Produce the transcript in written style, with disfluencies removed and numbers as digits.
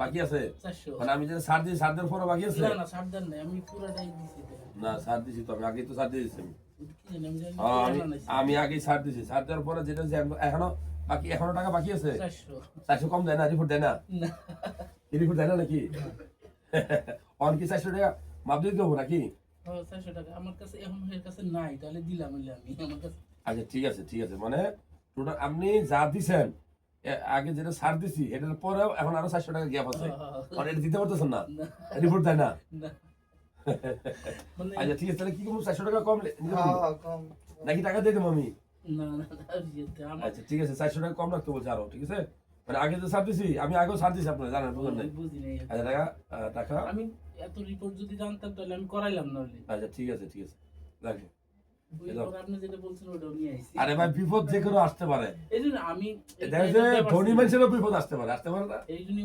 বাকি আছে 400 মানে আমি যে ছাড় দিই ছাড় দেওয়ার পরে বাকি আছে না না ছাড় দেন না আমি পুরোটাই দিছি না ছাড় দিছি তো আমি আগেই তো ছাড় দিয়ে দিছি কি জানি আমি জানি হ্যাঁ, আমি আগেই ছাড় দিছি ছাড় দেওয়ার পরে যেটা যে এখনো বাকি এখনো টাকা বাকি আছে 400 400 কম দেয় না রিপোর্ট দেয় না না রিপোর্ট দেয় না নাকি অন কি 400 টাকা মাপ দিয়ে দেবো নাকি 400 টাকা আমার কাছে এখন এর কাছে নাই তাহলে দিলাম হইলে আমি আমার কাছে আচ্ছা ঠিক আছে মানে টোটাল আপনি যা দিছেন আগে যেটা ছাড় দিছি এটার পরেও এখন আরো 400 টাকা গ্যাপ আছে আর এটা দিতে পারতেছেন না না রিপোর্ট দেয় না না মানে আচ্ছা ঠিক আছে তাহলে কি করবো 400 টাকা কম কম নাকি টাকা দিয়ে দেবো আমি না না আমার আচ্ছা ঠিক আছে 400 টাকা কম রাখতে বলছে আরো ঠিক আছে মানে আগে যে ছাড় দিছি আমি আগেও ছাড় দিছি আপনারা জানেন বুঝলেন নাই বুঝি নাই আচ্ছা টাকা আমি এত রিপোর্ট যদি জানতাম তাহলে আমি করাইলাম না হলে আচ্ছা ঠিক আছে রাখি ওই আপনি যেটা বলছেন ওটাও নিয়ে আইছি আরে ভাই বিপদ যে কোনো আসতে পারে এই জন্য আমি দেখা যায় ধনী মানুষেরও বিপদ আসতে পারে না এই জন্য